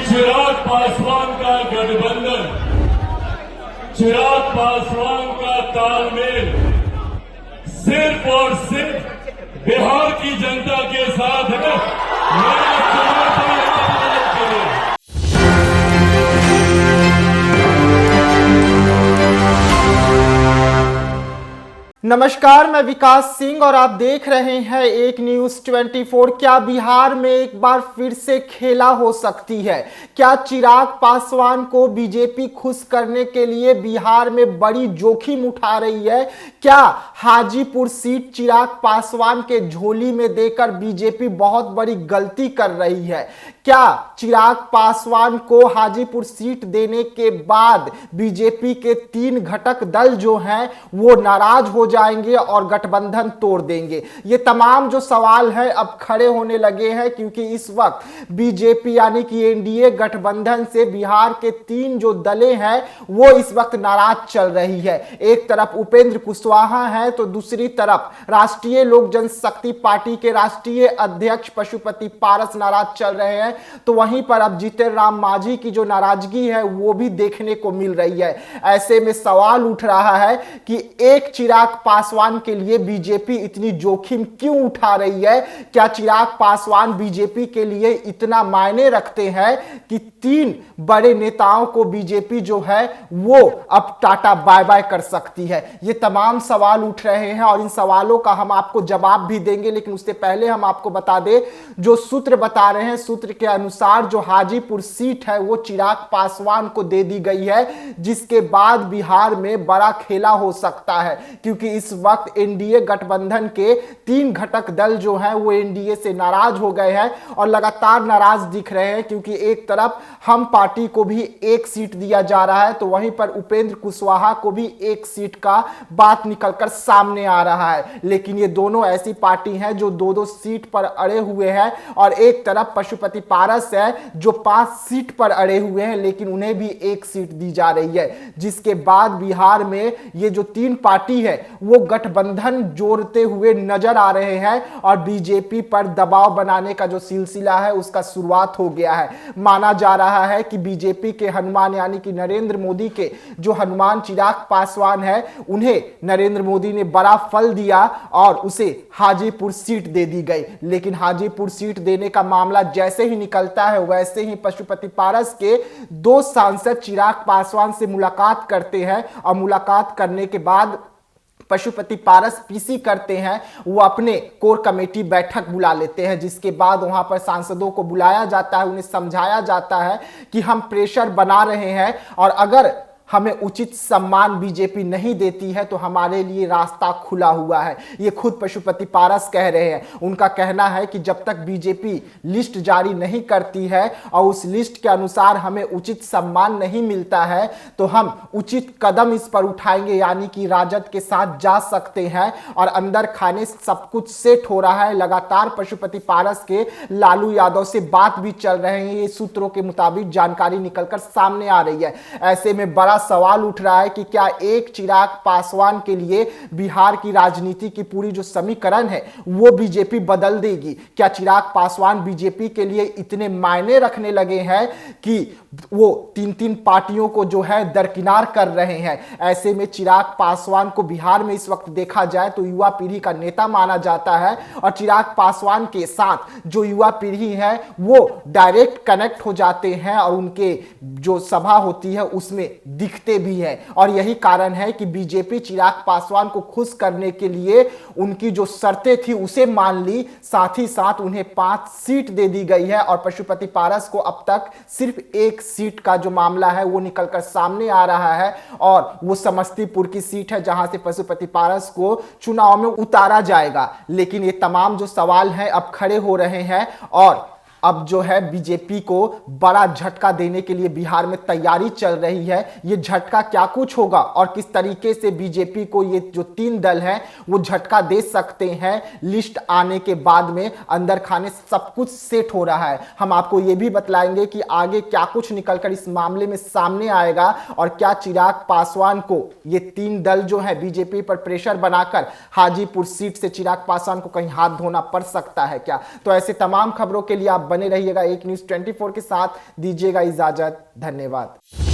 चिराग पासवान का गठबंधन, चिराग पासवान का तालमेल सिर्फ और सिर्फ बिहार की जनता के साथ है। मेरा चुनाव के लिए नमस्कार, मैं विकास सिंह और आप देख रहे हैं एक न्यूज 24। क्या बिहार में एक बार फिर से खेला हो सकती है? क्या चिराग पासवान को बीजेपी खुश करने के लिए बिहार में बड़ी जोखिम उठा रही है? क्या हाजीपुर सीट चिराग पासवान के झोली में देकर बीजेपी बहुत बड़ी गलती कर रही है? क्या चिराग पासवान को हाजीपुर सीट देने के बाद बीजेपी के 3 घटक दल जो हैं वो नाराज हो जाएंगे और गठबंधन तोड़ देंगे? ये तमाम जो सवाल है अब खड़े होने लगे हैं, क्योंकि इस वक्त बीजेपी यानी कि एनडीए गठबंधन से बिहार के 3 जो दलें हैं वो इस वक्त नाराज चल रही है। एक तरफ उपेंद्र कुशवाहा है तो दूसरी तरफ राष्ट्रीय लोक जनशक्ति पार्टी के राष्ट्रीय अध्यक्ष पशुपति पारस नाराज चल रहे हैं। तो वहीं पर अब जीतन राम मांझी की जो नाराजगी है वो भी देखने को मिल रही है। ऐसे में सवाल उठ रहा है कि एक चिराग पासवान के लिए बीजेपी इतनी जोखिम क्यों उठा रही है? क्या चिराग पासवान बीजेपी के लिए इतना मायने रखते हैं कि 3 बड़े नेताओं को बीजेपी जो है वो अब टाटा बाय बाय कर सकती है? ये तमाम सवाल उठ रहे हैं और इन सवालों का हम आपको जवाब भी देंगे, लेकिन उससे पहले हम आपको बता दें जो सूत्र बता रहे हैं, सूत्र के अनुसार जो हाजीपुर सीट है वो चिराग पासवान को दे दी गई है, जिसके बाद बिहार में बड़ा खेला हो सकता है। क्योंकि इस वक्त एनडीए गठबंधन के 3 घटक दल जो हैं वो एनडीए से नाराज हो गए हैं और लगातार नाराज दिख रहे हैं, क्योंकि एक तरफ हम पार्टी को भी 1 सीट दिया जा रहा है तो वहीं पर उपेंद्र कुशवाहा को भी 1 सीट का बात निकलकर सामने आ रहा है। लेकिन ये दोनों ऐसी पार्टी हैं जो 2-2 सीट पर अड़े हुए हैं और एक तरफ पशुपति पारस है जो 5 सीट पर अड़े हुए हैं, लेकिन उन्हें भी 1 सीट दी जा रही है। जिसके बाद बिहार में ये जो 3 पार्टी है वो गठबंधन जोड़ते हुए नजर आ रहे हैं और बीजेपी पर दबाव बनाने का जो सिलसिला है उसका शुरुआत हो गया है। माना जा रहा है कि बीजेपी के हनुमान यानी कि नरेंद्र मोदी के जो हनुमान चिराग पासवान है उन्हें नरेंद्र मोदी ने बड़ा फल दिया और उसे हाजीपुर सीट दे दी गई। लेकिन हाजीपुर सीट देने का मामला जैसे ही निकलता है वैसे ही पशुपति पारस के 2 सांसद चिराग पासवान से मुलाकात करते हैं और मुलाकात करने के बाद पशुपति पारस पीसी करते हैं, वो अपने कोर कमेटी बैठक बुला लेते हैं, जिसके बाद वहां पर सांसदों को बुलाया जाता है, उन्हें समझाया जाता है कि हम प्रेशर बना रहे हैं और अगर हमें उचित सम्मान बीजेपी नहीं देती है तो हमारे लिए रास्ता खुला हुआ है। ये खुद पशुपति पारस कह रहे हैं। उनका कहना है कि जब तक बीजेपी लिस्ट जारी नहीं करती है और उस लिस्ट के अनुसार हमें उचित सम्मान नहीं मिलता है तो हम उचित कदम इस पर उठाएंगे, यानी कि राजद के साथ जा सकते हैं और अंदर खाने सब कुछ सेट हो रहा है। लगातार पशुपति पारस के लालू यादव से बात भी चल रहे हैं, ये सूत्रों के मुताबिक जानकारी निकलकर सामने आ रही है। ऐसे में बड़ा सवाल उठ रहा है कि क्या एक चिराग पासवान के लिए बिहार की राजनीति की पूरी जो समीकरण है वो बीजेपी बदल देगी? क्या चिराग पासवान बीजेपी के लिए इतने मायने रखने लगे हैं कि वो 3-3 पार्टियों को जो है दरकिनार कर रहे हैं? ऐसे में चिराग पासवान को बिहार में इस वक्त देखा जाए तो युवा पीढ़ी का नेता माना जाता है और चिराग पासवान के साथ जो युवा पीढ़ी है वो डायरेक्ट कनेक्ट हो जाते हैं और उनके जो सभा होती है उसमें दिखते भी हैं। और यही कारण है कि बीजेपी चिराग पासवान को खुश करने के लिए उनकी जो शर्तें थी उसे मान ली, साथ ही साथ उन्हें 5 सीट दे दी गई है और पशुपति पारस को अब तक सिर्फ 1 सीट का जो मामला है वो निकलकर सामने आ रहा है और वो समस्तीपुर की सीट है जहां से पशुपति पारस को चुनाव में उतारा जाएगा। लेकिन ये तमाम जो सवाल हैं अब खड़े हो रहे हैं और अब जो है बीजेपी को बड़ा झटका देने के लिए बिहार में तैयारी चल रही है। ये झटका क्या कुछ होगा और किस तरीके से बीजेपी को ये जो 3 दल हैं वो झटका दे सकते हैं लिस्ट आने के बाद में, अंदर खाने सब कुछ सेट हो रहा है। हम आपको ये भी बतलाएंगे कि आगे क्या कुछ निकलकर इस मामले में सामने आएगा और क्या चिराग पासवान को ये 3 दल जो है बीजेपी पर प्रेशर बनाकर हाजीपुर सीट से चिराग पासवान को कहीं हाथ धोना पड़ सकता है क्या? तो ऐसे तमाम खबरों के लिए आप बने रहिएगा एक न्यूज़ 24 के साथ। दीजिएगा इजाजत, धन्यवाद।